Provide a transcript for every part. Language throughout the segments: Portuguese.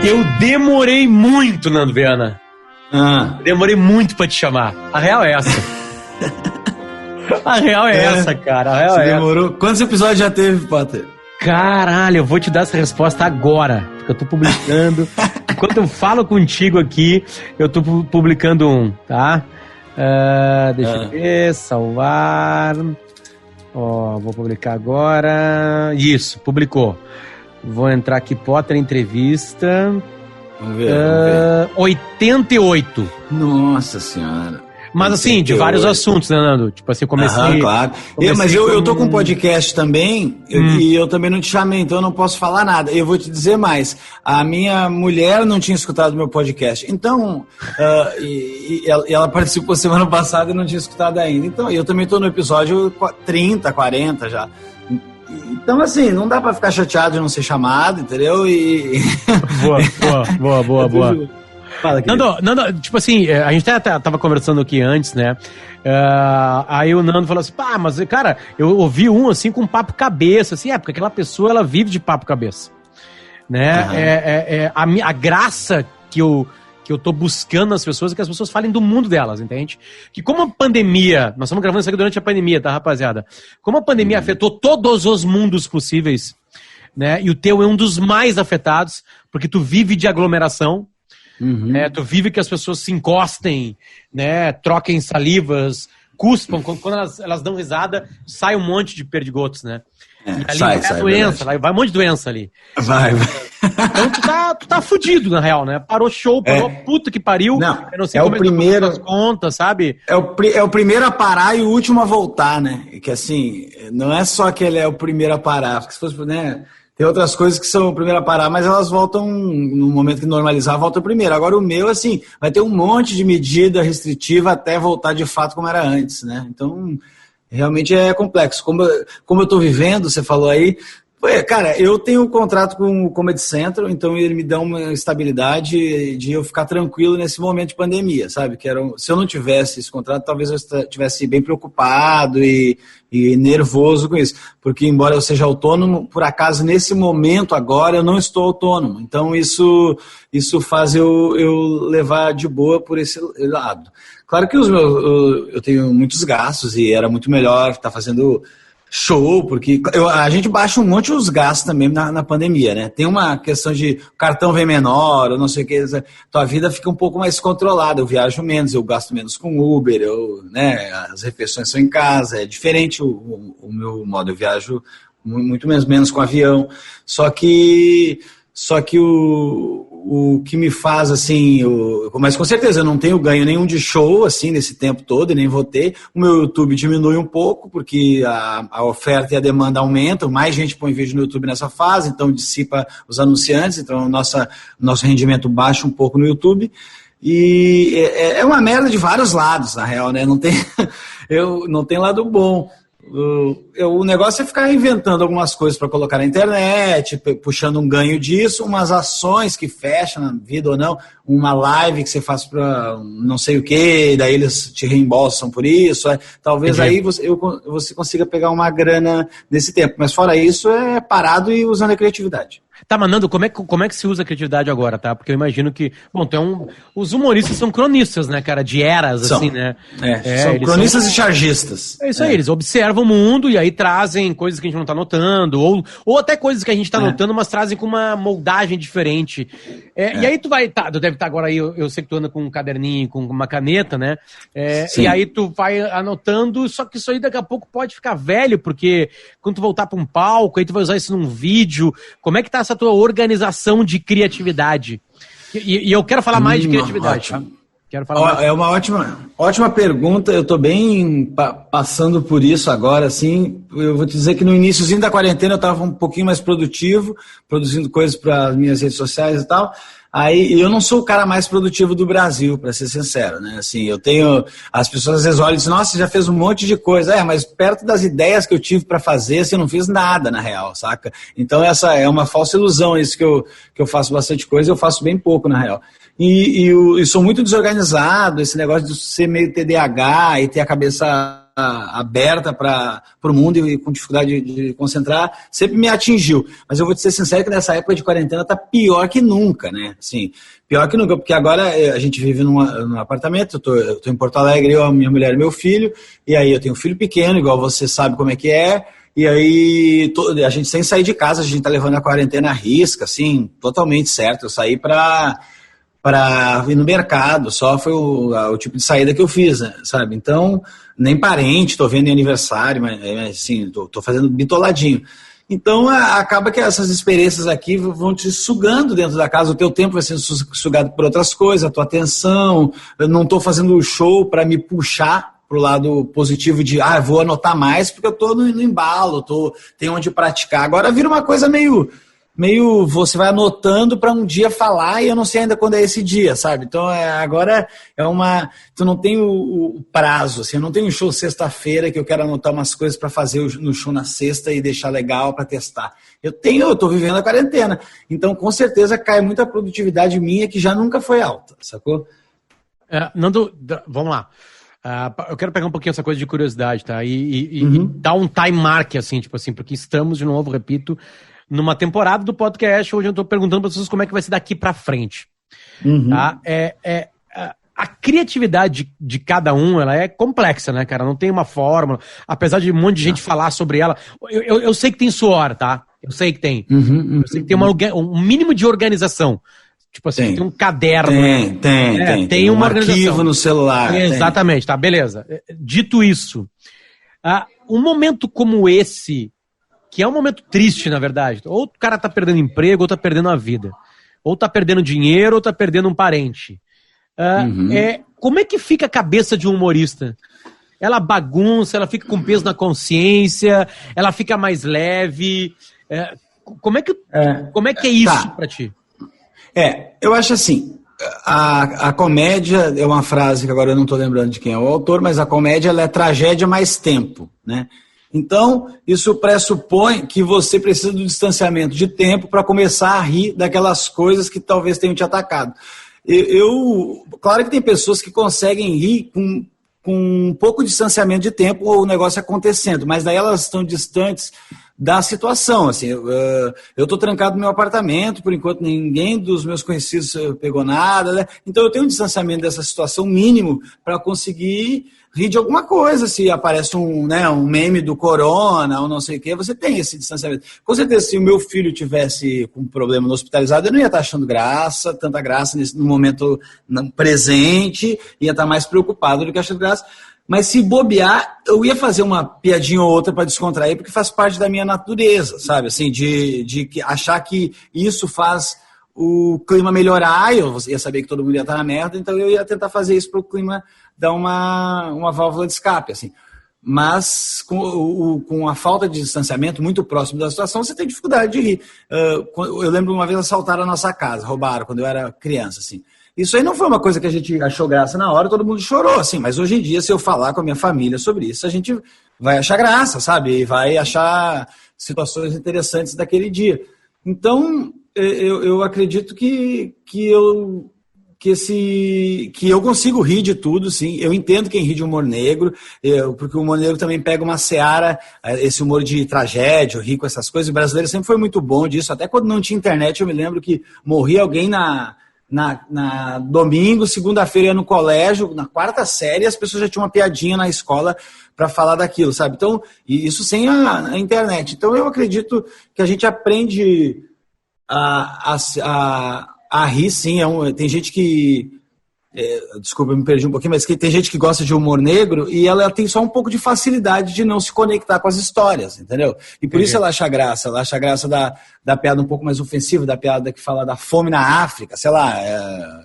Eu demorei muito, Nando Viana. Demorei muito pra te chamar. A real é essa. A real é essa, cara. A real é demorou. Essa. Quantos episódios já teve, Potter? Caralho, eu vou te dar essa resposta agora, porque eu tô publicando. Enquanto eu falo contigo aqui, eu tô publicando um, tá? Deixa eu ver, salvar. Vou publicar agora. Isso, publicou. Vou entrar aqui, Potter Entrevista. Vamos ver. 88. Nossa senhora. Mas assim, de vários assuntos, né, Nando? Tipo assim, eu comecei... claro. Mas eu tô com um podcast também, e eu também não te chamei, então eu não posso falar nada. Eu vou te dizer mais. A minha mulher não tinha escutado meu podcast. Então, ela participou semana passada e não tinha escutado ainda. Então, eu também tô no episódio 30, 40 já. Então, assim, não dá pra ficar chateado de não ser chamado, entendeu? Boa. Fala, Nando, tipo assim, a gente até tava conversando aqui antes, né? Aí o Nando falou assim, mas, cara, eu ouvi um, assim, com papo cabeça, assim, porque aquela pessoa, ela vive de papo cabeça, né? A graça que eu tô buscando nas pessoas é que as pessoas falem do mundo delas, entende? Que como a pandemia, nós estamos gravando isso aqui durante a pandemia, tá, rapaziada? Como a pandemia afetou todos os mundos possíveis, né? E o teu é um dos mais afetados, porque tu vive de aglomeração, tu vive que as pessoas se encostem, né? Troquem salivas, cuspam, quando elas dão risada, sai um monte de perdigotos, né? E ali sai doença, vai um monte de doença ali. Vai. Então tu tá fudido, na real, né? Parou show, puta que pariu. Não, eu não sei como o primeiro as contas, sabe? É o primeiro a parar e o último a voltar, né? Que assim, não é só que ele é o primeiro a parar, porque se fosse, né? Tem outras coisas que são o primeiro a parar, mas elas voltam, no momento que normalizar, volta primeiro. Agora o meu, assim, vai ter um monte de medida restritiva até voltar de fato como era antes, né? Então, realmente é complexo. Como eu tô vivendo, você falou aí, cara, eu tenho um contrato com o Comedy Central, então ele me dá uma estabilidade de eu ficar tranquilo nesse momento de pandemia, sabe? Se eu não tivesse esse contrato, talvez eu estivesse bem preocupado e nervoso com isso. Porque, embora eu seja autônomo, por acaso, nesse momento agora, eu não estou autônomo. Então, isso faz eu levar de boa por esse lado. Claro que eu tenho muitos gastos e era muito melhor estar fazendo show, porque a gente baixa um monte os gastos também na pandemia, né? Tem uma questão de o cartão vem menor, ou não sei o que, tua vida fica um pouco mais controlada, eu viajo menos, eu gasto menos com Uber, né, as refeições são em casa, é diferente o meu modo, eu viajo muito menos com avião, só que o que me faz, assim, mas com certeza eu não tenho ganho nenhum de show, assim, nesse tempo todo, e nem vou ter. O meu YouTube diminui um pouco, porque a oferta e a demanda aumentam, mais gente põe vídeo no YouTube nessa fase, então dissipa os anunciantes, então nosso rendimento baixa um pouco no YouTube. E é uma merda de vários lados, na real, né? Não tem lado bom. O negócio é ficar inventando algumas coisas para colocar na internet, puxando um ganho disso, umas ações que fecham na vida ou não, uma live que você faz para não sei o que, daí eles te reembolsam por isso, talvez aí você consiga pegar uma grana nesse tempo, mas fora isso é parado e usando a criatividade. Tá, Nando, como é que se usa a criatividade agora, tá? Porque eu imagino que, os humoristas são cronistas, né, cara, de eras, assim, né? São cronistas e chargistas. É isso aí, eles observam o mundo e aí trazem coisas que a gente não tá notando, ou até coisas que a gente tá notando, mas trazem com uma moldagem diferente. E aí tu deve estar agora aí, eu sei que tu anda com um caderninho, com uma caneta, né? E aí tu vai anotando, só que isso aí daqui a pouco pode ficar velho, porque quando tu voltar pra um palco, aí tu vai usar isso num vídeo, como é que tá essa tua organização de criatividade? E eu quero falar mais de criatividade, tá? Quero falar É uma ótima pergunta, eu tô bem passando por isso agora, assim, eu vou te dizer que no iniciozinho da quarentena eu tava um pouquinho mais produtivo, produzindo coisas para as minhas redes sociais e tal. Aí eu não sou o cara mais produtivo do Brasil, para ser sincero, né? Assim, as pessoas às vezes olham e dizem, nossa, você já fez um monte de coisa. Mas perto das ideias que eu tive para fazer, assim, eu não fiz nada, na real, saca? Então essa é uma falsa ilusão, isso que eu faço bastante coisa, eu faço bem pouco, na real. E sou muito desorganizado, esse negócio de ser meio TDAH e ter a cabeça aberta para o mundo e com dificuldade de concentrar, sempre me atingiu. Mas eu vou te ser sincero que nessa época de quarentena tá pior que nunca, né? Assim, pior que nunca, porque agora a gente vive num apartamento, eu tô em Porto Alegre, eu, a minha mulher e meu filho, e aí eu tenho um filho pequeno, igual você sabe como é que é, e aí a gente sem sair de casa, a gente tá levando a quarentena à risca, assim, totalmente certo. Eu saí para ir no mercado, só foi o tipo de saída que eu fiz, né, sabe? Então, nem parente, tô vendo em aniversário, mas assim, tô fazendo bitoladinho. Então, acaba que essas experiências aqui vão te sugando dentro da casa, o teu tempo vai sendo sugado por outras coisas, a tua atenção, eu não tô fazendo show para me puxar pro lado positivo de, vou anotar mais, porque eu tô no embalo, tenho onde praticar. Agora vira uma coisa meio você vai anotando para um dia falar e eu não sei ainda quando é esse dia, sabe? Então agora tu não tem o prazo, assim, eu não tenho um show sexta-feira que eu quero anotar umas coisas para fazer no show na sexta e deixar legal para testar. Eu tô vivendo a quarentena, então com certeza cai muita produtividade minha que já nunca foi alta, sacou? Nando, vamos lá. Eu quero pegar um pouquinho essa coisa de curiosidade, tá? E dar um time mark, assim, tipo assim, porque estamos, de novo, repito, numa temporada do podcast onde eu tô perguntando para vocês como é que vai ser daqui para frente. Tá? A criatividade de cada um, ela é complexa, né, cara? Não tem uma fórmula. Apesar de um monte de gente falar sobre ela. Eu sei que tem suor, tá? Eu sei que tem. Eu sei que tem um mínimo de organização. Tipo assim, tem um caderno. Tem uma organização. Arquivo no celular. Exatamente, tá, beleza. Dito isso, um momento como esse, que é um momento triste, na verdade, ou o cara tá perdendo emprego, ou tá perdendo a vida. Ou tá perdendo dinheiro, ou tá perdendo um parente. Como é que fica a cabeça de um humorista? Ela bagunça, ela fica com peso na consciência, ela fica mais leve. Como é que é isso pra ti? Eu acho assim, a comédia é uma frase que agora eu não estou lembrando de quem é o autor, mas a comédia ela é tragédia mais tempo, né? Então, isso pressupõe que você precisa do distanciamento de tempo para começar a rir daquelas coisas que talvez tenham te atacado. Claro que tem pessoas que conseguem rir com um pouco de distanciamento de tempo ou o negócio acontecendo, mas daí elas estão distantes da situação, assim, eu tô trancado no meu apartamento, por enquanto ninguém dos meus conhecidos pegou nada, né? Então eu tenho um distanciamento dessa situação mínimo para conseguir rir de alguma coisa, se aparece um meme do corona ou não sei o que, você tem esse distanciamento. Com certeza, se o meu filho tivesse com um problema no hospitalizado, eu não ia estar achando tanta graça no momento presente, ia estar mais preocupado do que achando graça. Mas se bobear, eu ia fazer uma piadinha ou outra para descontrair, porque faz parte da minha natureza, sabe? Assim, de achar que isso faz o clima melhorar, eu ia saber que todo mundo ia estar na merda, então eu ia tentar fazer isso para o clima dar uma válvula de escape, assim. Mas com a falta de distanciamento muito próximo da situação, você tem dificuldade de rir. Eu lembro uma vez assaltaram a nossa casa, roubaram quando eu era criança, assim. Isso aí não foi uma coisa que a gente achou graça na hora, todo mundo chorou, assim, mas hoje em dia, se eu falar com a minha família sobre isso, a gente vai achar graça, sabe? E vai achar situações interessantes daquele dia. Então, eu acredito que eu consigo rir de tudo, sim. Eu entendo quem ri de humor negro, porque o humor negro também pega uma seara, esse humor de tragédia, rir com essas coisas. O brasileiro sempre foi muito bom disso, até quando não tinha internet, eu me lembro que morria alguém na domingo, segunda-feira ia no colégio, na quarta série, as pessoas já tinham uma piadinha na escola para falar daquilo, sabe? Então, isso sem a internet. Então, eu acredito que a gente aprende a rir, sim. Tem gente que... desculpa, eu me perdi um pouquinho, mas tem gente que gosta de humor negro e ela tem só um pouco de facilidade de não se conectar com as histórias, entendeu? E por isso ela acha graça da piada um pouco mais ofensiva, da piada que fala da fome na África, sei lá,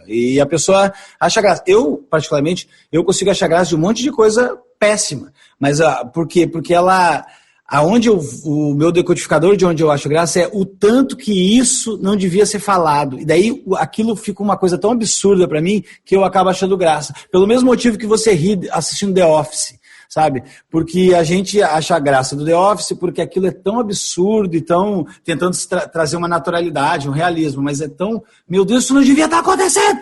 e a pessoa acha graça. Eu, particularmente, consigo achar graça de um monte de coisa péssima, mas por quê? Porque o meu decodificador de onde eu acho graça é o tanto que isso não devia ser falado. E daí aquilo fica uma coisa tão absurda pra mim que eu acabo achando graça. Pelo mesmo motivo que você ri assistindo The Office, sabe? Porque a gente acha graça do The Office porque aquilo é tão absurdo e tão tentando trazer uma naturalidade, um realismo, mas é tão... Meu Deus, isso não devia estar acontecendo!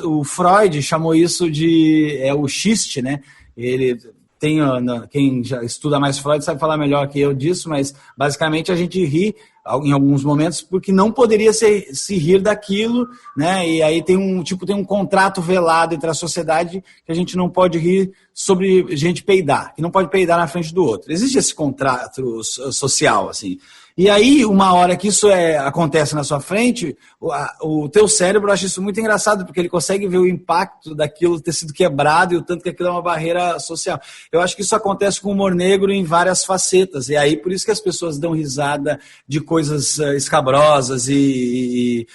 O Freud chamou isso de o xiste, né? ele tem, quem já estuda mais Freud sabe falar melhor que eu disso, mas basicamente a gente ri em alguns momentos porque não poderia se rir daquilo, né? E aí tem um contrato velado entre a sociedade que a gente não pode rir sobre gente peidar, que não pode peidar na frente do outro. Existe esse contrato social, assim. E aí, uma hora que isso acontece na sua frente, o teu cérebro acha isso muito engraçado, porque ele consegue ver o impacto daquilo ter sido quebrado e o tanto que aquilo é uma barreira social. Eu acho que isso acontece com o humor negro em várias facetas. E aí, por isso que as pessoas dão risada de coisas escabrosas e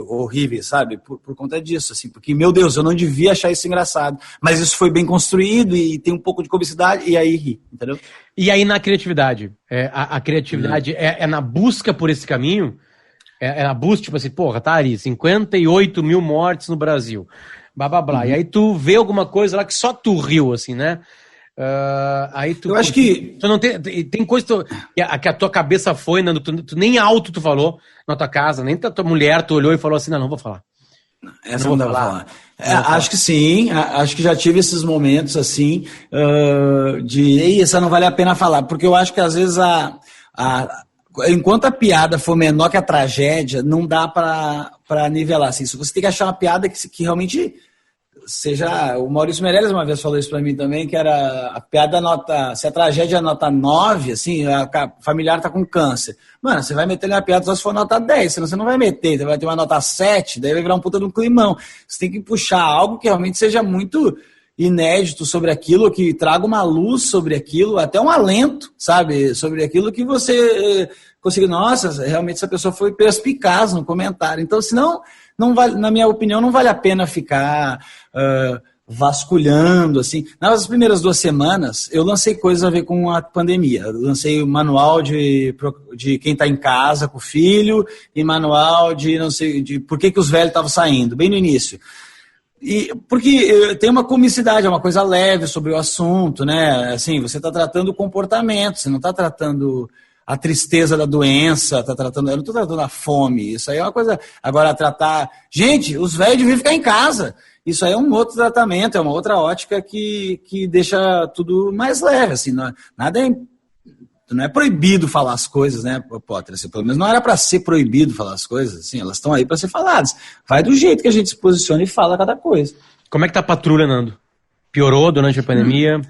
horríveis, sabe? Por conta disso, assim. Porque, meu Deus, eu não devia achar isso engraçado. Mas isso foi bem construído e tem um pouco de comicidade, e aí ri, entendeu? E aí na criatividade? A criatividade é na busca por esse caminho? É na busca, tipo assim, porra, tá ali, 58 mil mortes no Brasil. Blá, blá, blá. E aí tu vê alguma coisa lá que só tu riu, assim, né? Aí tu... Eu acho que... Tu não tem coisa que a tua cabeça foi, né? Tu nem alto tu falou na tua casa, nem tua mulher tu olhou e falou assim, não vou falar. Essa não dá pra falar. Acho que sim, acho que já tive esses momentos assim, de essa não vale a pena falar, porque eu acho que às vezes enquanto a piada for menor que a tragédia, não dá pra nivelar. Assim, você tem que achar uma piada que realmente seja... O Maurício Meirelles uma vez falou isso pra mim também, que era a piada se a tragédia é nota 9, assim, a familiar tá com câncer. Mano, você vai meter na piada só se for nota 10, senão você não vai meter, você vai ter uma nota 7, daí vai virar um puta de um climão. Você tem que puxar algo que realmente seja muito inédito sobre aquilo, que traga uma luz sobre aquilo, até um alento, sabe, sobre aquilo que você consiga... Nossa, realmente essa pessoa foi perspicaz no comentário. Então, senão... Não vale, na minha opinião, não vale a pena ficar vasculhando, assim. Nas primeiras 2 semanas, eu lancei coisas a ver com a pandemia. Eu lancei o manual de quem está em casa com o filho e manual de por que os velhos estavam saindo, bem no início. Porque tem uma comicidade, é uma coisa leve sobre o assunto, né? Assim, você está tratando o comportamento, você não está tratando... a tristeza da doença, eu não estou tratando a fome, isso aí é uma coisa... Agora, tratar... Gente, os velhos deviam ficar em casa. Isso aí é um outro tratamento, é uma outra ótica que deixa tudo mais leve, assim, não é proibido falar as coisas, né, Potter? Assim, pelo menos não era para ser proibido falar as coisas, assim, elas estão aí para ser faladas. Vai do jeito que a gente se posiciona e fala cada coisa. Como é que tá a patrulha, Nando? Piorou durante a pandemia?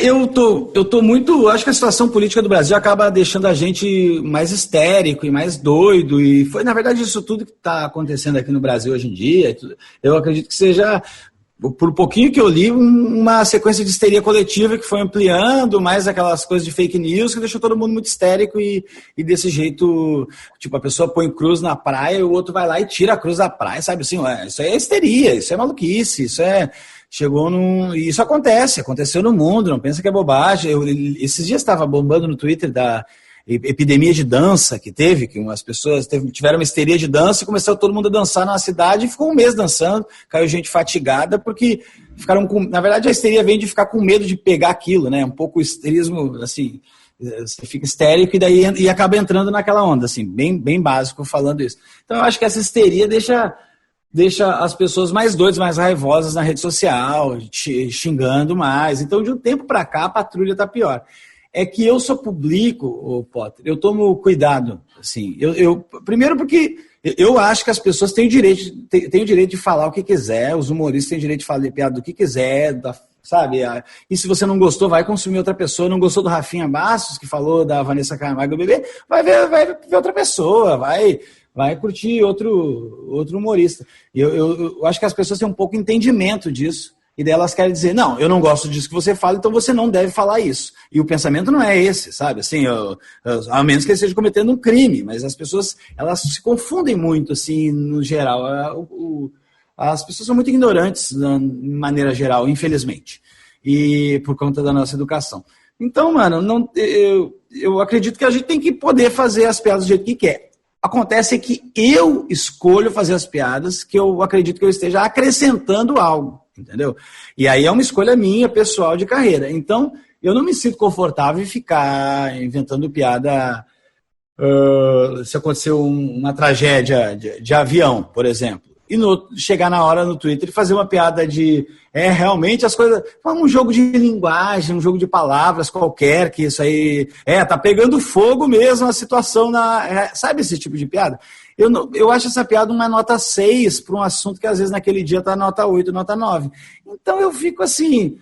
Eu tô muito... Acho que a situação política do Brasil acaba deixando a gente mais histérico e mais doido. E foi, na verdade, isso tudo que está acontecendo aqui no Brasil hoje em dia. Eu acredito que seja, por pouquinho que eu li, uma sequência de histeria coletiva que foi ampliando, mais aquelas coisas de fake news que deixou todo mundo muito histérico e desse jeito, tipo, a pessoa põe cruz na praia e o outro vai lá e tira a cruz da praia, sabe? Assim, isso é histeria, isso é maluquice, isso é... E isso aconteceu no mundo, não pensa que é bobagem. Esses dias estava bombando no Twitter da epidemia de dança que teve, que umas pessoas tiveram uma histeria de dança e começou todo mundo a dançar na cidade e ficou um mês dançando, caiu gente fatigada porque ficaram com... Na verdade, a histeria vem de ficar com medo de pegar aquilo, né? Um pouco o histerismo, assim, você fica histérico e acaba entrando naquela onda, assim, bem, bem básico falando isso. Então, eu acho que essa histeria deixa as pessoas mais doidas, mais raivosas na rede social, xingando mais. Então, de um tempo para cá, a patrulha está pior. É que eu só publico, Potter, eu tomo cuidado. Assim, primeiro porque eu acho que as pessoas têm o direito de falar o que quiser, os humoristas têm o direito de falar piada do que quiser, sabe? E se você não gostou, vai consumir outra pessoa. Não gostou do Rafinha Bastos, que falou da Vanessa Camargo Bebê, vai ver outra pessoa, vai curtir outro humorista. Eu acho que as pessoas têm um pouco de entendimento disso. E daí elas querem dizer, não, eu não gosto disso que você fala, então você não deve falar isso. E o pensamento não é esse, sabe? Assim, a menos que ele esteja cometendo um crime. Mas as pessoas, elas se confundem muito, assim, no geral. As pessoas são muito ignorantes, de maneira geral, infelizmente. E por conta da nossa educação. Então, mano, eu acredito que a gente tem que poder fazer as piadas do jeito que quer. Acontece que eu escolho fazer as piadas que eu acredito que eu esteja acrescentando algo, entendeu? E aí é uma escolha minha, pessoal, de carreira. Então, eu não me sinto confortável em ficar inventando piada. Se aconteceu uma tragédia de avião, por exemplo. e chegar na hora no Twitter e fazer uma piada de realmente as coisas, um jogo de linguagem, um jogo de palavras qualquer, que isso aí tá pegando fogo mesmo a situação sabe esse tipo de piada? Eu acho essa piada uma nota 6 para um assunto que às vezes naquele dia tá nota 8, nota 9. Então eu fico assim,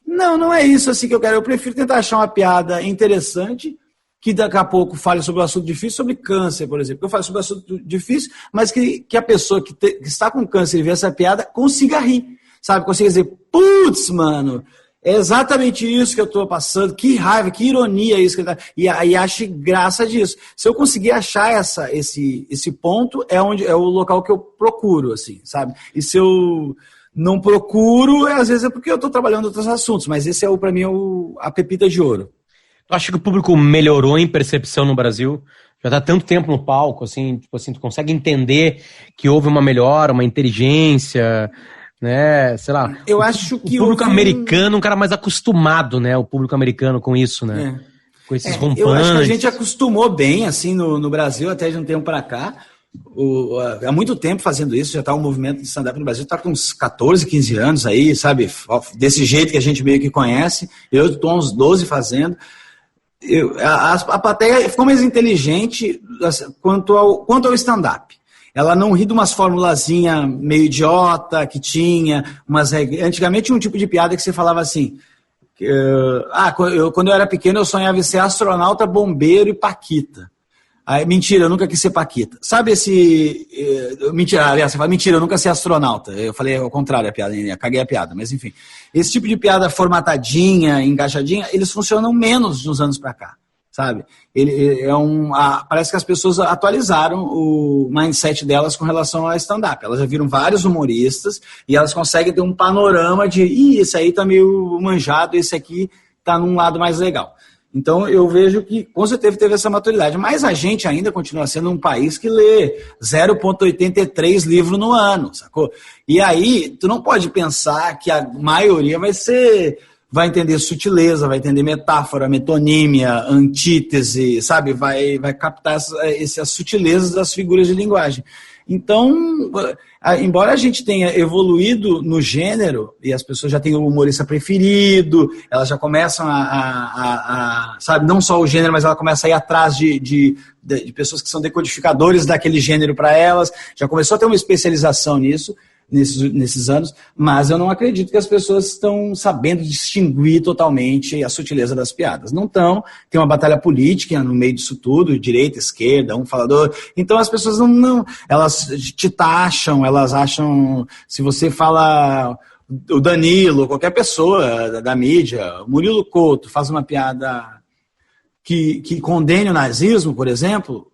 não é isso assim que eu quero, eu prefiro tentar achar uma piada interessante, que daqui a pouco fale sobre um assunto difícil, sobre câncer, por exemplo. Eu falo sobre um assunto difícil, mas que a pessoa que está com câncer e vê essa piada consiga rir, sabe? Consiga dizer, putz, mano, é exatamente isso que eu estou passando, que raiva, que ironia isso que ele tá... E ache graça disso. Se eu conseguir achar esse ponto, é o local que eu procuro, assim, sabe? E se eu não procuro, às vezes é porque eu estou trabalhando outros assuntos, mas esse para mim, a pepita de ouro. Tu acha que o público melhorou em percepção no Brasil? Já tá tanto tempo no palco, assim, tipo assim, tu consegue entender que houve uma melhora, uma inteligência, né, sei lá. Eu acho que o público americano, um cara mais acostumado, né, o público americano com isso, né? Com esses rompantes. Eu acho que a gente acostumou bem, assim, no Brasil, até de um tempo para cá. Há muito tempo fazendo isso, já está um movimento de stand-up no Brasil, está com uns 14, 15 anos aí, sabe, desse jeito que a gente meio que conhece. Eu estou há uns 12 fazendo. A plateia ficou mais inteligente quanto ao stand-up. Ela não ri de umas formulazinhas meio idiota que tinha, antigamente tinha um tipo de piada que você falava assim, quando eu era pequeno eu sonhava em ser astronauta, bombeiro e paquita. Mentira, eu nunca quis ser paquita. Sabe mentira, aliás, você fala, mentira, eu nunca ser astronauta. Eu falei ao contrário a piada, caguei a piada, mas enfim. Esse tipo de piada formatadinha, encaixadinha, eles funcionam menos nos anos pra cá, sabe? Parece que as pessoas atualizaram o mindset delas com relação ao stand-up. Elas já viram vários humoristas e elas conseguem ter um panorama de, esse aí tá meio manjado, esse aqui tá num lado mais legal. Então, eu vejo que, com certeza, teve essa maturidade. Mas a gente ainda continua sendo um país que lê 0,83 livros no ano, sacou? E aí, tu não pode pensar que a maioria vai entender sutileza, vai entender metáfora, metonímia, antítese, sabe? Vai captar essas sutilezas das figuras de linguagem. Então, embora a gente tenha evoluído no gênero, e as pessoas já têm o humorista preferido, elas já começam sabe, não só o gênero, mas ela começa a ir atrás de pessoas que são decodificadores daquele gênero para elas, já começou a ter uma especialização nisso, nesses anos, mas eu não acredito que as pessoas estão sabendo distinguir totalmente a sutileza das piadas. Não estão, tem uma batalha política no meio disso tudo, direita, esquerda, um falador, então as pessoas não elas te taxam, elas acham, se você fala o Danilo, qualquer pessoa da mídia, Murilo Couto, faz uma piada que condene o nazismo, por exemplo,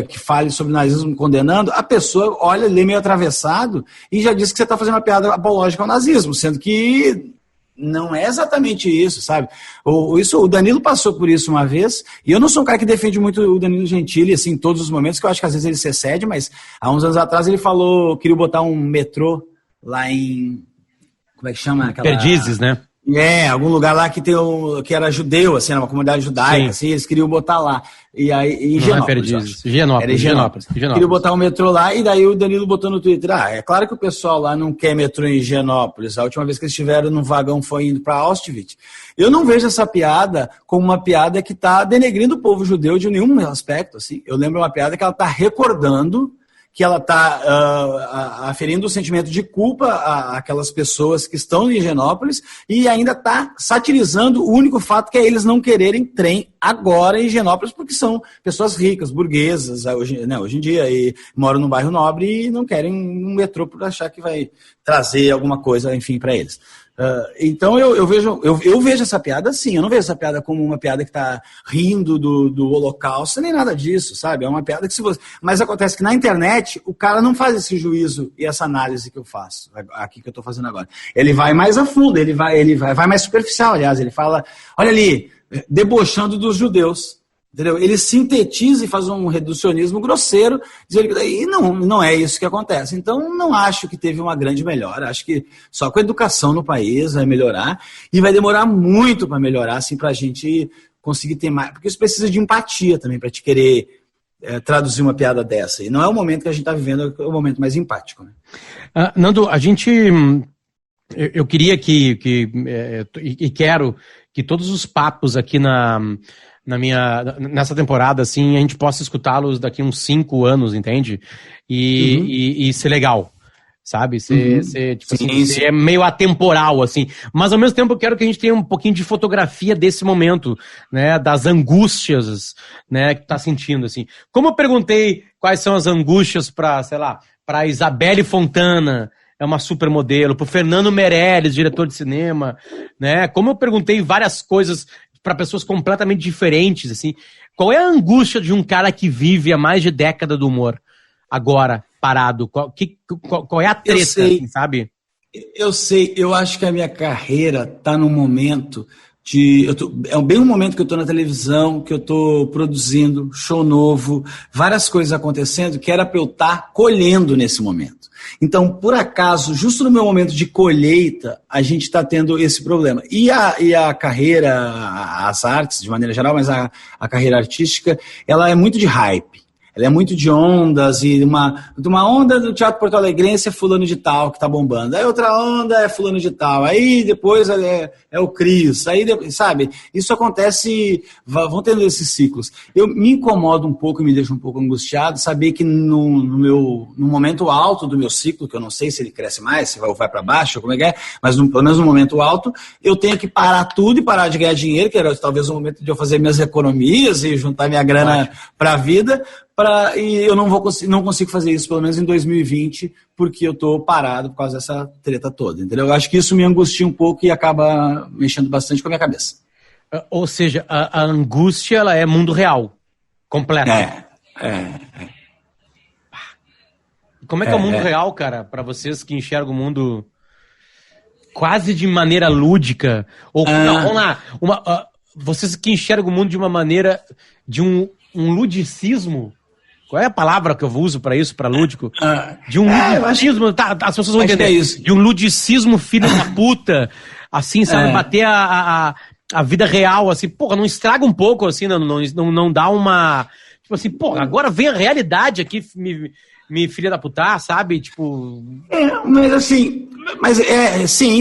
que fale sobre o nazismo condenando, a pessoa olha, lê meio atravessado e já diz que você está fazendo uma piada apológica ao nazismo, sendo que não é exatamente isso, sabe? O Danilo passou por isso uma vez, e eu não sou um cara que defende muito o Danilo Gentili, assim, em todos os momentos, que eu acho que às vezes ele se excede, mas há uns anos atrás ele falou, queria botar um metrô lá em... Como é que chama? Perdizes, né? Algum lugar lá que era judeu, assim, era uma comunidade judaica, assim, eles queriam botar lá. E aí, em Higienópolis. Queriam botar um metrô lá, e daí o Danilo botou no Twitter, é claro que o pessoal lá não quer metrô em Higienópolis, a última vez que eles estiveram no vagão foi indo para Auschwitz. Eu não vejo essa piada como uma piada que está denegrindo o povo judeu de nenhum aspecto, assim. Eu lembro uma piada que ela está recordando, que ela está aferindo o sentimento de culpa àquelas pessoas que estão em Higienópolis e ainda está satirizando o único fato que é eles não quererem trem agora em Higienópolis porque são pessoas ricas, burguesas, hoje em dia, e moram num bairro nobre e não querem um metrô por achar que vai trazer alguma coisa, enfim, para eles. Então eu vejo essa piada assim, eu não vejo essa piada como uma piada que está rindo do Holocausto, nem nada disso, sabe? É uma piada que mas acontece que na internet o cara não faz esse juízo e essa análise que eu faço, aqui que eu estou fazendo agora. Ele vai mais a fundo, ele vai mais superficial, aliás, ele fala, olha ali, debochando dos judeus. Entendeu? Ele sintetiza e faz um reducionismo grosseiro, e não é isso que acontece. Então, não acho que teve uma grande melhora. Acho que só com a educação no país vai melhorar, e vai demorar muito para melhorar, assim, para a gente conseguir ter mais. Porque isso precisa de empatia também, para te querer traduzir uma piada dessa. E não é o momento que a gente está vivendo, é o momento mais empático. Né? Nando, eu queria e quero que todos os papos aqui nessa temporada, assim, a gente possa escutá-los daqui uns 5 anos, entende? E ser legal. Sabe? Ser meio atemporal, assim. Mas, ao mesmo tempo, eu quero que a gente tenha um pouquinho de fotografia desse momento, né? Das angústias, né? Que tá sentindo, assim. Como eu perguntei quais são as angústias pra Isabelle Fontana, é uma supermodelo, pro Fernando Meirelles, diretor de cinema, né? Como eu perguntei várias coisas para pessoas completamente diferentes, assim. Qual é a angústia de um cara que vive há mais de década do humor? Agora, parado. Qual é a treta, assim, sabe? Eu sei, eu acho que a minha carreira tá num momento é bem um momento que eu tô na televisão, que eu tô produzindo show novo, várias coisas acontecendo, que era para eu estar colhendo nesse momento. Então, por acaso, justo no meu momento de colheita, a gente está tendo esse problema. E a carreira, as artes, de maneira geral, mas a carreira artística, ela é muito de hype. Ela é muito de ondas, e uma onda do Teatro Porto Alegrense é fulano de tal que tá bombando. Aí outra onda é fulano de tal. Aí depois é o Cris. Aí, sabe? Isso acontece, vão tendo esses ciclos. Eu me incomodo um pouco e me deixo um pouco angustiado saber que no momento alto do meu ciclo, que eu não sei se ele cresce mais, se vai para baixo, como é que é, mas pelo menos no momento alto, eu tenho que parar tudo e parar de ganhar dinheiro, que era talvez o momento de eu fazer minhas economias e juntar minha grana para a vida. E eu não consigo fazer isso, pelo menos em 2020, porque eu estou parado por causa dessa treta toda, entendeu? Eu acho que isso me angustia um pouco e acaba mexendo bastante com a minha cabeça. Ou seja, a angústia, ela é mundo real, completo. Como é que é o mundo real, cara, para vocês que enxergam o mundo quase de maneira lúdica? Ou, não, vamos lá, vocês que enxergam o mundo de uma maneira, de um ludicismo. Qual é a palavra que eu uso para isso, para lúdico? De um ludicismo, as pessoas vão entender. De um ludicismo filho da puta, assim, sabe, bater a vida real, assim, porra, não estraga um pouco, assim, não dá uma, tipo assim, porra, agora vem a realidade aqui, me filha da puta, sabe, tipo... mas assim,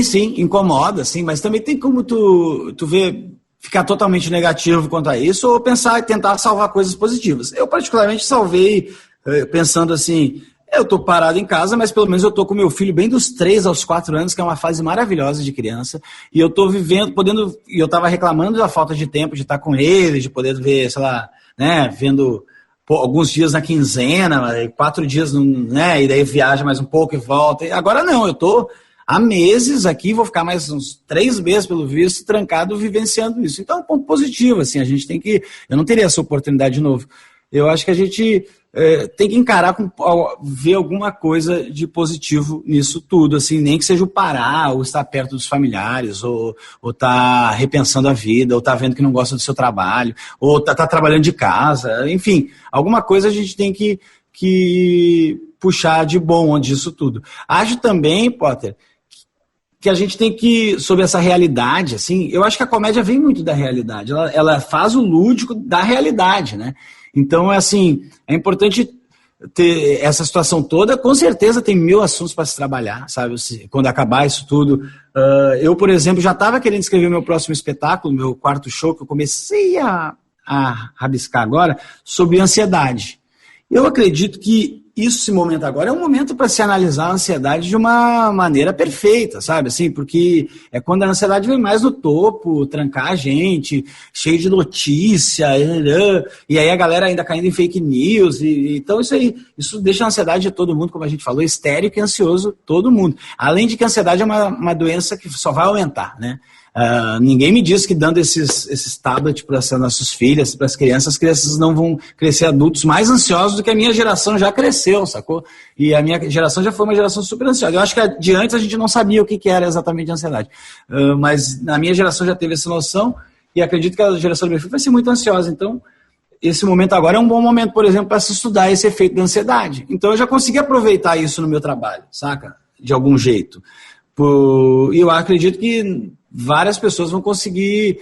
sim, incomoda, sim, mas também tem como tu ver... ficar totalmente negativo quanto a isso, ou pensar e tentar salvar coisas positivas. Eu, particularmente, salvei pensando assim, eu tô parado em casa, mas pelo menos eu tô com meu filho bem dos 3 aos 4 anos, que é uma fase maravilhosa de criança, e eu tô vivendo, e eu tava reclamando da falta de tempo de estar com ele, de poder ver, sei lá, né, vendo alguns dias na quinzena, 4 dias, né, e daí viaja mais um pouco e volta. E agora não, eu tô... há meses aqui, vou ficar mais uns 3 meses, pelo visto, trancado, vivenciando isso. Então é um ponto positivo, assim, a gente tem que... Eu não teria essa oportunidade de novo. Eu acho que a gente tem que encarar, ver alguma coisa de positivo nisso tudo, assim, nem que seja o parar, ou estar perto dos familiares, ou estar repensando a vida, ou estar vendo que não gosta do seu trabalho, ou estar trabalhando de casa, enfim, alguma coisa a gente tem que puxar de bom disso tudo. Acho também, Potter, que a gente tem que, sobre essa realidade, assim, eu acho que a comédia vem muito da realidade, ela faz o lúdico da realidade, né? Então, assim, é importante ter essa situação toda, com certeza tem 1000 assuntos para se trabalhar, sabe? Quando acabar isso tudo. Eu, por exemplo, já estava querendo escrever meu próximo espetáculo, meu 4º show, que eu comecei a rabiscar agora, sobre ansiedade. Eu acredito que esse momento agora é um momento para se analisar a ansiedade de uma maneira perfeita, sabe? Assim, porque é quando a ansiedade vem mais no topo, trancar a gente, cheio de notícia, e aí a galera ainda caindo em fake news. Então isso deixa a ansiedade de todo mundo, como a gente falou, histérico e ansioso, todo mundo. Além de que a ansiedade é uma doença que só vai aumentar, né? Ninguém me diz que dando esses tablets para as nossas filhas, para as crianças não vão crescer adultos mais ansiosos do que a minha geração já cresceu, sacou? E a minha geração já foi uma geração super ansiosa. Eu acho que de antes a gente não sabia o que era exatamente a ansiedade, mas na minha geração já teve essa noção, e acredito que a geração do meu filho vai ser muito ansiosa. Então, esse momento agora é um bom momento, por exemplo, para se estudar esse efeito da ansiedade. Então eu já consegui aproveitar isso no meu trabalho, saca? De algum jeito. E eu acredito que várias pessoas vão conseguir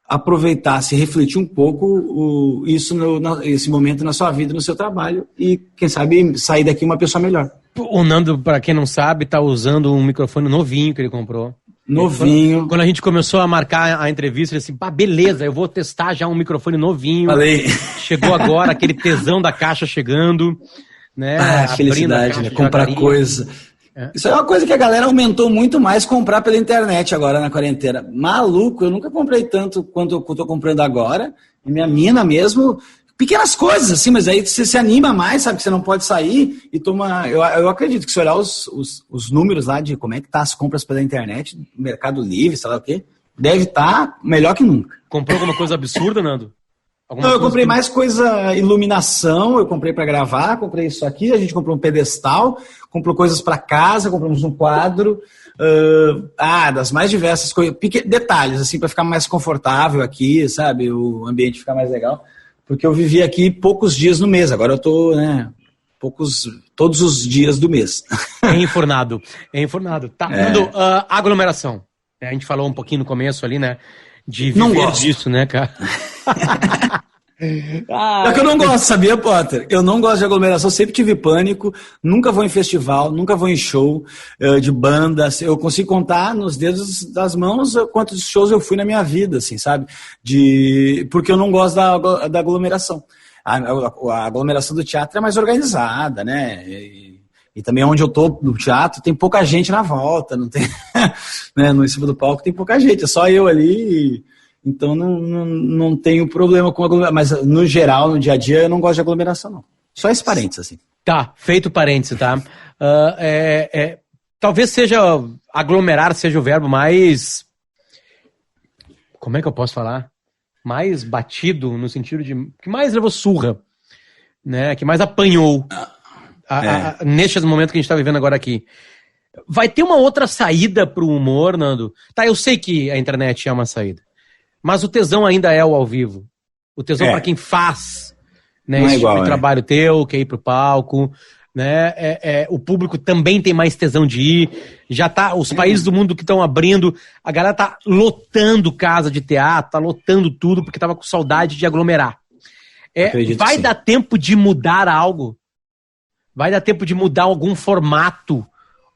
aproveitasse, refletir um pouco esse momento na sua vida, no seu trabalho e, quem sabe, sair daqui uma pessoa melhor. O Nando, para quem não sabe, tá usando um microfone novinho que ele comprou. Novinho. Quando a gente começou a marcar a entrevista, ele disse, beleza, eu vou testar já um microfone novinho. Falei. Chegou agora, aquele tesão da caixa chegando, né? Felicidade, né? Comprar coisa. Isso é uma coisa que a galera aumentou muito mais, comprar pela internet agora na quarentena. Maluco, eu nunca comprei tanto quanto eu tô comprando agora. E minha mina mesmo, pequenas coisas assim, mas aí você se anima mais, sabe, que você não pode sair e toma... Eu acredito que se olhar os números lá de como é que tá as compras pela internet, Mercado Livre, sei lá o quê, deve estar melhor que nunca. Comprou alguma coisa absurda, Nando? Não, eu comprei mais coisa, iluminação, eu comprei para gravar, comprei isso aqui, a gente comprou um pedestal, comprou coisas para casa, compramos um quadro, das mais diversas coisas, detalhes, assim, para ficar mais confortável aqui, sabe, o ambiente ficar mais legal, porque eu vivi aqui poucos dias no mês, agora eu tô, né, todos os dias do mês. É enfornado. Tá, Nando, aglomeração, a gente falou um pouquinho no começo ali, né, de viver disso, né, cara? É que eu não gosto, sabia, Potter? Eu não gosto de aglomeração, sempre tive pânico, nunca vou em festival, nunca vou em show de banda, eu consigo contar nos dedos das mãos quantos shows eu fui na minha vida, assim, sabe? Porque eu não gosto da aglomeração. A aglomeração do teatro é mais organizada, né? E também onde eu tô no teatro tem pouca gente na volta, não tem, né? No em cima do palco tem pouca gente, é só eu ali. Então não tenho problema com aglomeração, mas no geral, no dia a dia, eu não gosto de aglomeração, não. Só esse parênteses, assim. Tá, feito parênteses, tá? Talvez aglomerar seja o verbo mais... Como é que eu posso falar? Mais batido, no sentido de... que mais levou surra, né? Que mais apanhou neste momento que a gente tá vivendo agora aqui. Vai ter uma outra saída pro humor, Nando? Tá, eu sei que a internet é uma saída. Mas o tesão ainda é o ao vivo. O tesão para quem faz, né, esse tipo de trabalho teu, que é ir pro palco, né? O público também tem mais tesão de ir. Já tá, os países do mundo que estão abrindo, a galera tá lotando casa de teatro, tá lotando tudo porque tava com saudade de aglomerar. Vai dar tempo de mudar algo? Vai dar tempo de mudar algum formato?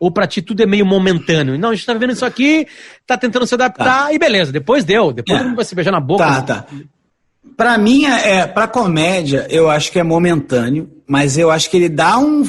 Ou pra ti tudo é meio momentâneo? Não, a gente tá vendo isso aqui, tá tentando se adaptar e beleza, depois deu. Depois todo mundo vai se beijar na boca. Tá. Pra mim, pra comédia, eu acho que é momentâneo, mas eu acho que ele dá um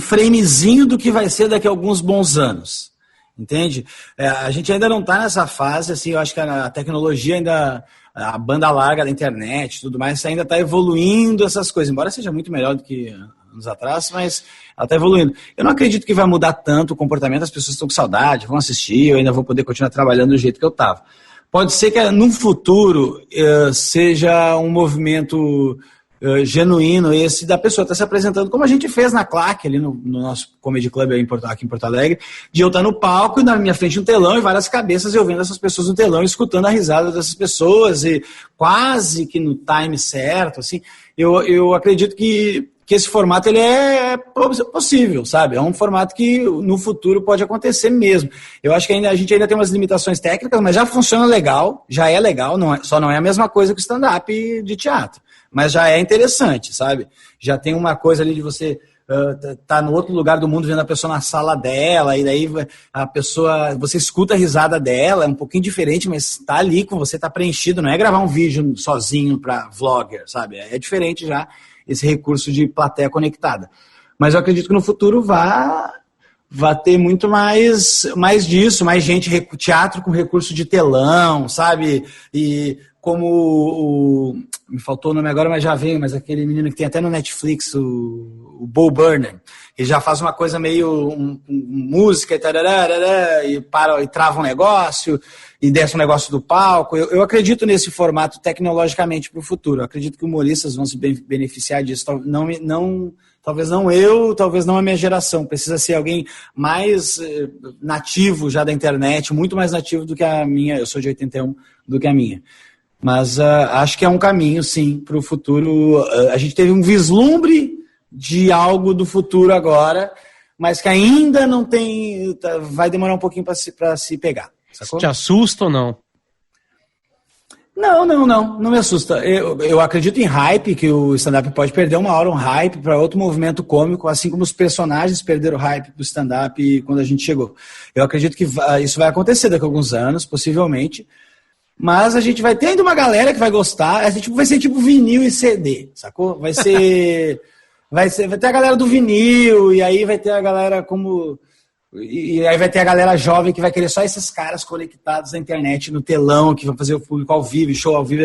framezinho do que vai ser daqui a alguns bons anos. Entende? A gente ainda não tá nessa fase, assim, eu acho que a tecnologia ainda... A banda larga da internet e tudo mais ainda tá evoluindo essas coisas, embora seja muito melhor do que anos atrás, mas ela está evoluindo. Eu não acredito que vai mudar tanto o comportamento, as pessoas estão com saudade, vão assistir, eu ainda vou poder continuar trabalhando do jeito que eu estava. Pode ser que no futuro seja um movimento genuíno esse da pessoa estar se apresentando, como a gente fez na Claque, ali no nosso Comedy Club aqui em Porto Alegre, de eu estar no palco e na minha frente um telão e várias cabeças, eu vendo essas pessoas no telão, escutando a risada dessas pessoas e quase que no time certo, assim, eu acredito que esse formato ele é possível, sabe? É um formato que no futuro pode acontecer mesmo. Eu acho que a gente ainda tem umas limitações técnicas, mas já funciona legal, já é legal, só não é a mesma coisa que o stand-up de teatro. Mas já é interessante, sabe? Já tem uma coisa ali de você tá no outro lugar do mundo vendo a pessoa na sala dela, e daí a pessoa, você escuta a risada dela, é um pouquinho diferente, mas tá ali com você, tá preenchido, não é gravar um vídeo sozinho pra vlogger, sabe? É diferente já esse recurso de plateia conectada. Mas eu acredito que no futuro vai ter muito mais disso, mais gente, teatro com recurso de telão, sabe? E como me faltou o nome agora, mas já veio, mas aquele menino que tem até no Netflix, o Bo Burnham, ele já faz uma coisa meio música e trava um negócio e desce um negócio do palco. Eu acredito nesse formato tecnologicamente para o futuro. Eu acredito que humoristas vão se beneficiar disso. Talvez não eu, talvez não a minha geração. Precisa ser alguém mais nativo já da internet, muito mais nativo do que a minha. Eu sou de 81, do que a minha. Mas acho que é um caminho, sim, para o futuro. A gente teve um vislumbre de algo do futuro agora, mas que ainda não tem... vai demorar um pouquinho para se pegar. Sacou? Te assusta ou não? Não me assusta. Eu acredito em hype, que o stand-up pode perder uma hora um hype para outro movimento cômico, assim como os personagens perderam o hype do stand-up quando a gente chegou. Eu acredito que isso vai acontecer daqui a alguns anos, possivelmente, mas a gente vai ter ainda uma galera que vai gostar, vai ser tipo vinil e CD, sacou? Vai ter a galera do vinil, e aí vai ter a galera como... E aí vai ter a galera jovem que vai querer só esses caras conectados na internet, no telão, que vão fazer o público ao vivo, show ao vivo.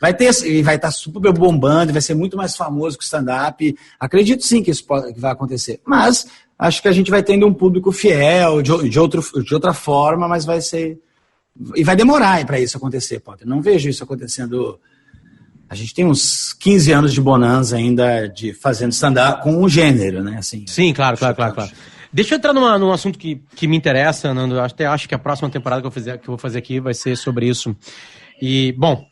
Vai estar super bombando, vai ser muito mais famoso que o stand-up. Acredito sim que isso que vai acontecer. Mas acho que a gente vai tendo um público fiel, de outra forma, mas vai ser... E vai demorar para isso acontecer, Potter. Não vejo isso acontecendo... A gente tem uns 15 anos de bonança ainda de fazendo stand-up com um gênero, né? Assim, sim, claro. Deixa eu entrar num assunto que me interessa, Nando. Até acho que a próxima temporada que eu vou fazer aqui vai ser sobre isso. E, bom,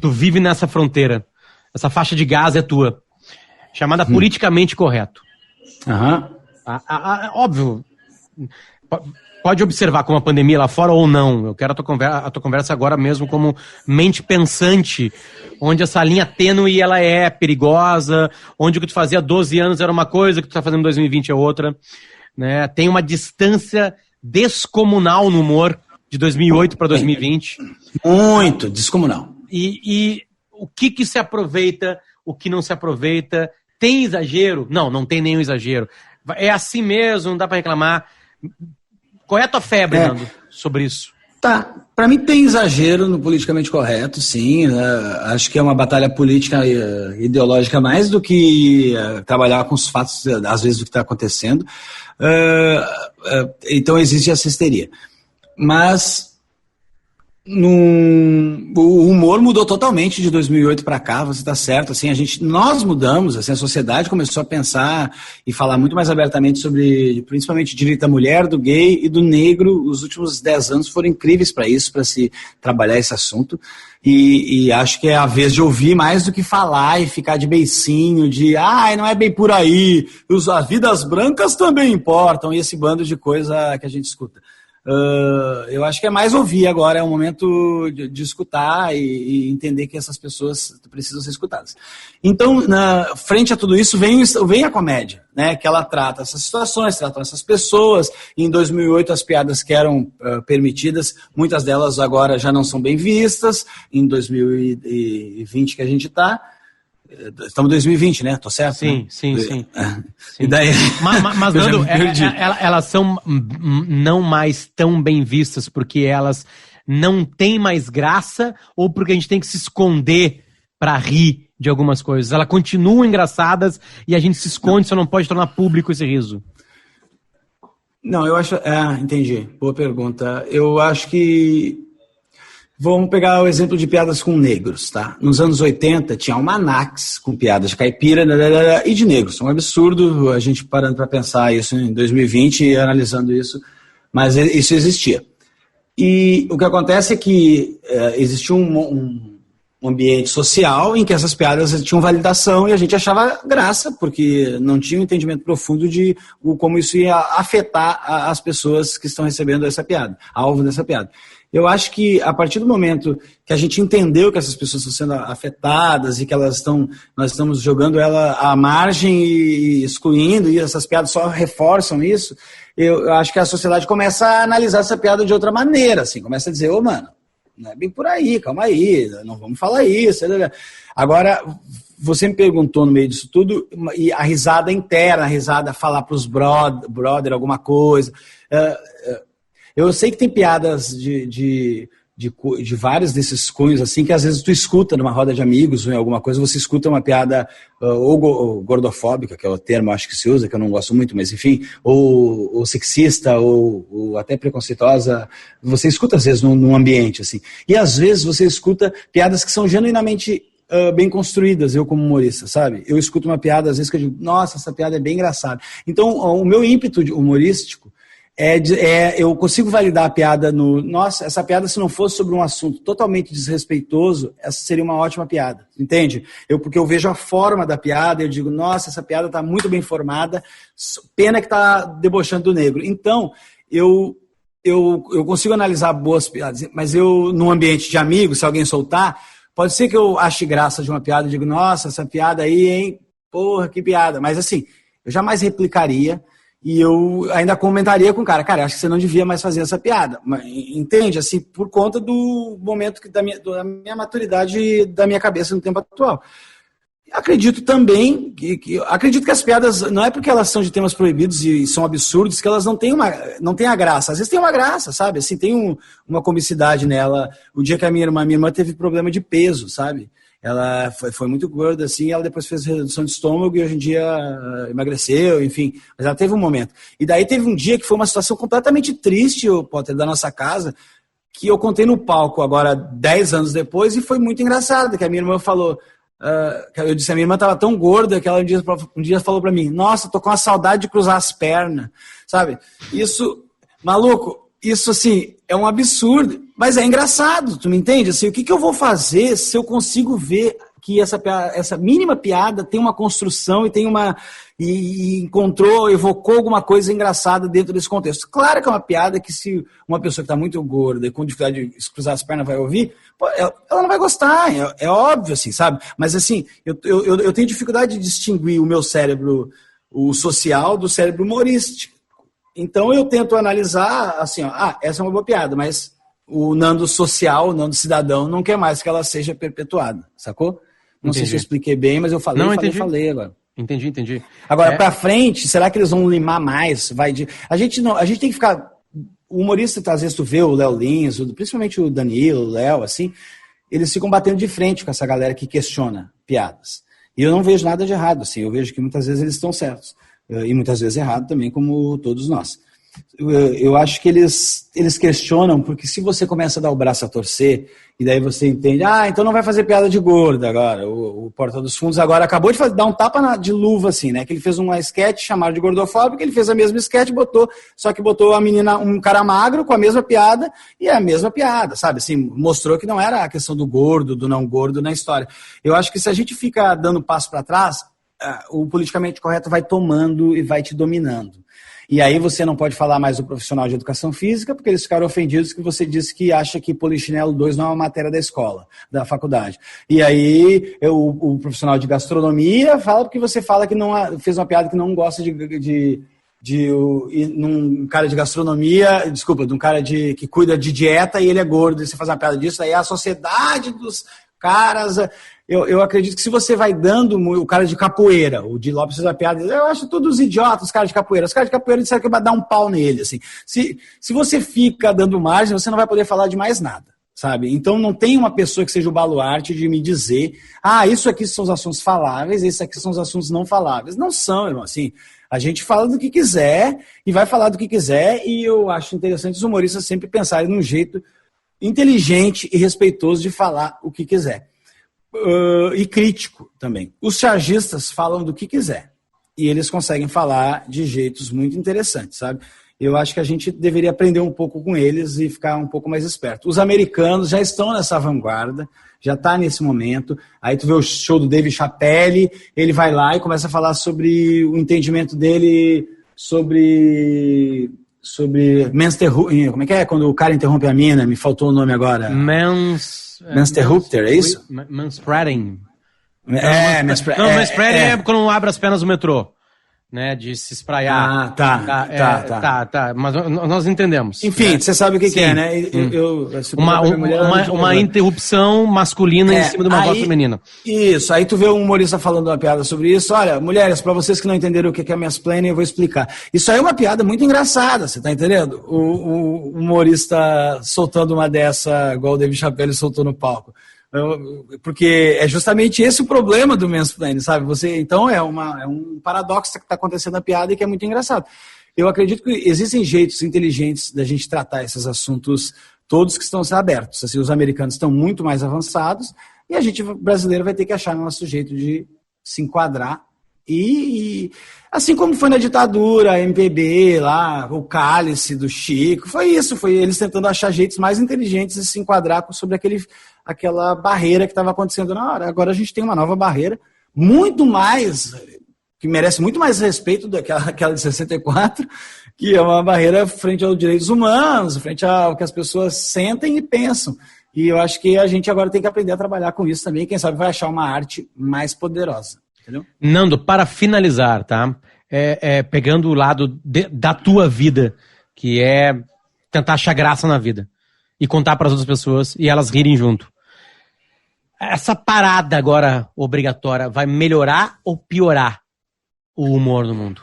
tu vive nessa fronteira. Essa faixa de Gaza é tua. Chamada politicamente correto. Óbvio. Pode observar como a pandemia lá fora ou não. Eu quero a tua conversa agora mesmo como mente pensante, onde essa linha tênue ela é perigosa, onde o que tu fazia há 12 anos era uma coisa, o que tu tá fazendo em 2020 é outra. Né? Tem uma distância descomunal no humor de 2008 para 2020. Muito descomunal. E o que se aproveita, o que não se aproveita? Tem exagero? Não tem nenhum exagero. É assim mesmo, não dá para reclamar. Qual é a tua febre, Nando, sobre isso? Tá, para mim tem exagero no politicamente correto, sim. Acho que é uma batalha política ideológica mais do que trabalhar com os fatos, às vezes, do que está acontecendo. Então existe essa histeria. Mas o humor mudou totalmente de 2008 para cá, você está certo. Assim, nós mudamos, assim, a sociedade começou a pensar e falar muito mais abertamente sobre, principalmente, direito da mulher, do gay e do negro. Os últimos 10 anos foram incríveis para isso, para se trabalhar esse assunto. E acho que é a vez de ouvir mais do que falar e ficar de beicinho, não é bem por aí, as vidas brancas também importam, e esse bando de coisa que a gente escuta. Eu acho que é mais ouvir agora, é o momento de escutar e entender que essas pessoas precisam ser escutadas. Então, frente a tudo isso, vem a comédia, né, que ela trata essas situações, trata essas pessoas. Em 2008, as piadas que eram permitidas, muitas delas agora já não são bem vistas. Em 2020 que a gente está... Estamos em 2020, né? Tô certo? Sim, né? sim. E daí... Mas Nando, elas são não mais tão bem vistas porque elas não têm mais graça ou porque a gente tem que se esconder para rir de algumas coisas? Elas continuam engraçadas e a gente se esconde, só não pode tornar público esse riso. Não, eu acho... entendi. Boa pergunta. Eu acho que... Vamos pegar o exemplo de piadas com negros, tá? Nos anos 80 tinha almanacs com piadas de caipira e de negros. É um absurdo a gente parando para pensar isso em 2020 e analisando isso, mas isso existia. E o que acontece é que existia um ambiente social em que essas piadas tinham validação e a gente achava graça, porque não tinha um entendimento profundo de como isso ia afetar as pessoas que estão recebendo essa piada, alvo dessa piada. Eu acho que a partir do momento que a gente entendeu que essas pessoas estão sendo afetadas e que nós estamos jogando ela à margem e excluindo, e essas piadas só reforçam isso, eu acho que a sociedade começa a analisar essa piada de outra maneira, assim, começa a dizer, mano, não é bem por aí, calma aí, não vamos falar isso. Agora, você me perguntou no meio disso tudo, e a risada interna, a risada falar para os brother alguma coisa... Eu sei que tem piadas de vários desses cunhos, assim, que às vezes tu escuta numa roda de amigos ou em alguma coisa, você escuta uma piada ou gordofóbica, que é o termo acho que se usa, que eu não gosto muito, mas enfim, ou sexista, ou até preconceituosa, você escuta às vezes num ambiente, assim. E às vezes você escuta piadas que são genuinamente bem construídas, eu como humorista, sabe? Eu escuto uma piada, às vezes, que eu digo, nossa, essa piada é bem engraçada. Então, o meu ímpeto humorístico eu consigo validar a piada nossa, essa piada, se não fosse sobre um assunto totalmente desrespeitoso, essa seria uma ótima piada, entende? Porque eu vejo a forma da piada, eu digo, nossa, essa piada está muito bem formada, pena que está debochando do negro. Então, eu consigo analisar boas piadas, mas num ambiente de amigos, se alguém soltar, Pode ser que eu ache graça de uma piada e digo, nossa, essa piada aí, hein? Porra, que piada. Mas assim, eu jamais replicaria e eu ainda comentaria com o cara, acho que você não devia mais fazer essa piada. Entende? Assim, por conta do momento da minha maturidade e da minha cabeça no tempo atual. Acredito também acredito que as piadas, não é porque elas são de temas proibidos e são absurdos, que elas não têm a graça. Às vezes tem uma graça, sabe? Assim, tem uma comicidade nela. O dia que a minha irmã teve problema de peso, sabe? Ela foi muito gorda, assim, ela depois fez redução de estômago e hoje em dia emagreceu, enfim. Mas ela teve um momento. E daí teve um dia que foi uma situação completamente triste, Potter, da nossa casa, que eu contei no palco agora 10 anos depois e foi muito engraçado, que a minha irmã falou... eu disse, a minha irmã estava tão gorda que ela um dia falou para mim, nossa, tô com uma saudade de cruzar as pernas, sabe? Isso, maluco, isso assim, é um absurdo, mas é engraçado, tu me entende? Assim, o que eu vou fazer se eu consigo ver que essa mínima piada tem uma construção e tem evocou alguma coisa engraçada dentro desse contexto. Claro que é uma piada que se uma pessoa que está muito gorda e com dificuldade de cruzar as pernas vai ouvir, ela não vai gostar, é óbvio, assim, sabe? Mas assim, eu tenho dificuldade de distinguir o meu cérebro, o social, do cérebro humorístico. Então eu tento analisar, assim, essa é uma boa piada, mas o Nando social, o Nando cidadão, não quer mais que ela seja perpetuada, sacou? Não sei se eu expliquei bem, mas eu falei agora. Entendi. Agora, pra frente, será que eles vão limar mais? A gente tem que ficar... O humorista, às vezes, tu vê o Léo Lins, principalmente o Danilo, o Léo, assim, eles ficam batendo de frente com essa galera que questiona piadas. E eu não vejo nada de errado, assim, eu vejo que muitas vezes eles estão certos. E muitas vezes errado também, como todos nós. Eu acho que eles questionam, porque se você começa a dar o braço a torcer, e daí você entende, então não vai fazer piada de gordo agora, o Porta dos Fundos agora acabou de dar um tapa de luva, assim, né, que ele fez uma sketch chamada de gordofóbico, ele fez a mesma sketch, só que botou a menina, um cara magro com a mesma piada, e é a mesma piada, sabe, assim, mostrou que não era a questão do gordo, do não gordo na história. Eu acho que se a gente fica dando passo para trás, o politicamente correto vai tomando e vai te dominando. E aí você não pode falar mais do profissional de educação física, porque eles ficaram ofendidos que você disse que acha que Polichinelo 2 não é uma matéria da escola, da faculdade. E aí o profissional de gastronomia fala porque você fala que não fez uma piada que não gosta de um cara de gastronomia, de um cara que cuida de dieta e ele é gordo, e você faz uma piada disso, aí a sociedade dos caras... Eu acredito que se você vai dando o cara de capoeira, o Di Lopes fez a piada, eu acho todos idiotas os caras de capoeira. Os caras de capoeira disseram que vai dar um pau nele, assim. Se você fica dando margem, você não vai poder falar de mais nada, sabe? Então não tem uma pessoa que seja o baluarte de me dizer, isso aqui são os assuntos faláveis, esses aqui são os assuntos não faláveis. Não são, irmão, assim. A gente fala do que quiser e vai falar do que quiser, e eu acho interessante os humoristas sempre pensarem num jeito inteligente e respeitoso de falar o que quiser. E crítico também. Os chargistas falam do que quiser e eles conseguem falar de jeitos muito interessantes, sabe? Eu acho que a gente deveria aprender um pouco com eles e ficar um pouco mais esperto. Os americanos já estão nessa vanguarda, já está nesse momento. Aí tu vê o show do Dave Chappelle, ele vai lá e começa a falar sobre o entendimento dele sobre como é que é quando o cara interrompe a mina? Me faltou o nome agora. Manspreading, é isso? Manspreading. Manspreading. Não, manspreading é quando abre as pernas no metrô, né? De se espraiar. Tá. Mas nós entendemos. Enfim, você sabe o que é, né? Uma interrupção masculina em cima de uma voz feminina. Isso, aí tu vê um humorista falando uma piada sobre isso. Olha, mulheres, pra vocês que não entenderam o que é mansplaining, eu vou explicar. Isso aí é uma piada muito engraçada, você tá entendendo? O humorista soltando uma dessa, igual o Dave Chappelle soltou no palco. Porque é justamente esse o problema do mansplaining, sabe? Então é um paradoxo que está acontecendo na piada e que é muito engraçado. Eu acredito que existem jeitos inteligentes da gente tratar esses assuntos todos que estão sendo abertos. Assim, os americanos estão muito mais avançados e a gente brasileiro vai ter que achar o nosso jeito de se enquadrar. E assim como foi na ditadura, a MPB lá, o Cálice do Chico, foi isso, foi eles tentando achar jeitos mais inteligentes de se enquadrar sobre aquela barreira que estava acontecendo na hora. Agora a gente tem uma nova barreira, muito mais, que merece muito mais respeito do que aquela de 64, que é uma barreira frente aos direitos humanos, frente ao que as pessoas sentem e pensam. E eu acho que a gente agora tem que aprender a trabalhar com isso também. Quem sabe vai achar uma arte mais poderosa. Entendeu? Nando, para finalizar, tá? Pegando o lado da tua vida, que é tentar achar graça na vida e contar para as outras pessoas e elas rirem junto. Essa parada agora obrigatória vai melhorar ou piorar o humor no mundo?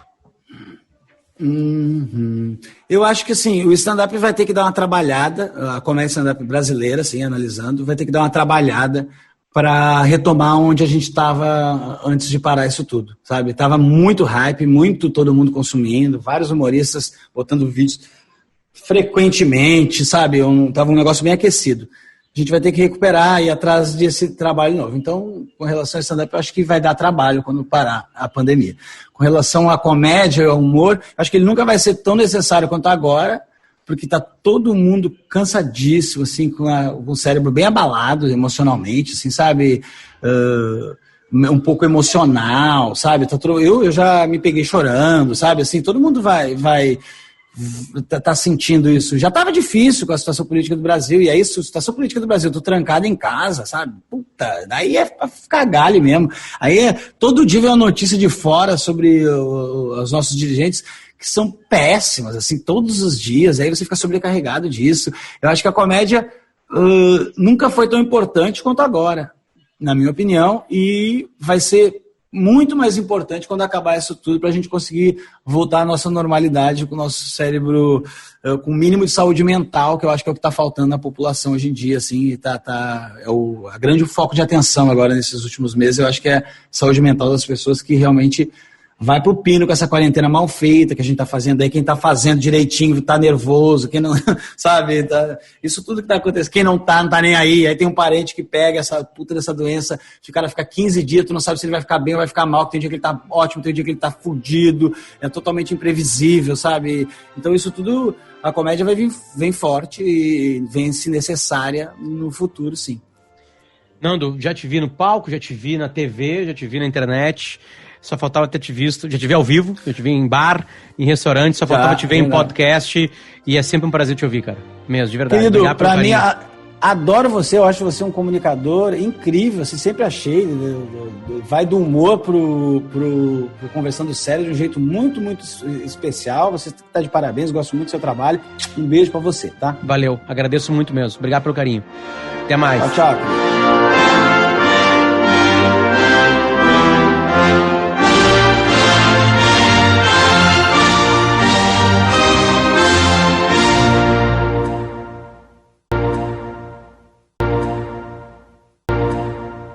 Eu acho que assim, o stand-up vai ter que dar uma trabalhada, a comédia stand-up brasileira, assim, analisando, vai ter que dar uma trabalhada para retomar onde a gente estava antes de parar isso tudo, sabe? Tava muito hype, muito todo mundo consumindo, vários humoristas botando vídeos frequentemente, sabe? Tava um negócio bem aquecido. A gente vai ter que recuperar e ir atrás desse trabalho novo. Então, com relação ao stand-up, eu acho que vai dar trabalho quando parar a pandemia. Com relação à comédia e ao humor, acho que ele nunca vai ser tão necessário quanto agora, porque está todo mundo cansadíssimo, assim, com o cérebro bem abalado emocionalmente, assim, sabe? Um pouco emocional, sabe? Eu já me peguei chorando, sabe? Assim, todo mundo tá sentindo isso. Já estava difícil com a situação política do Brasil, e aí, a situação política do Brasil, tô trancado em casa, sabe? Puta, daí é pra ficar galho mesmo. Aí todo dia vem uma notícia de fora sobre os nossos dirigentes que são péssimas, assim, todos os dias, aí você fica sobrecarregado disso. Eu acho que a comédia nunca foi tão importante quanto agora, na minha opinião, e vai ser muito mais importante quando acabar isso tudo para a gente conseguir voltar à nossa normalidade com o nosso cérebro com o mínimo de saúde mental, que eu acho que é o que está faltando na população hoje em dia, assim, a grande foco de atenção agora nesses últimos meses, eu acho que é a saúde mental das pessoas que realmente vai pro pino com essa quarentena mal feita que a gente tá fazendo aí. Quem tá fazendo direitinho tá nervoso, quem não, sabe? Isso tudo que tá acontecendo. Quem não tá nem aí. Aí tem um parente que pega essa puta dessa doença, o cara fica 15 dias, tu não sabe se ele vai ficar bem ou vai ficar mal, que tem dia que ele tá ótimo, tem dia que ele tá fudido, é totalmente imprevisível, sabe? Então isso tudo, a comédia vem forte e vem se necessária no futuro, sim. Nando, já te vi no palco, já te vi na TV, já te vi na internet. Só faltava ter te visto, já te vi ao vivo, já te vi em bar, em restaurante, só faltava te ver em podcast, e é sempre um prazer te ouvir, cara. Mesmo, de verdade. Querido, pra mim, adoro você, eu acho você um comunicador incrível, assim, sempre achei, vai do humor pro Conversando Sério de um jeito muito, muito especial, você tá de parabéns, gosto muito do seu trabalho, um beijo pra você, tá? Valeu, agradeço muito mesmo, obrigado pelo carinho. Até mais. Tchau, tchau.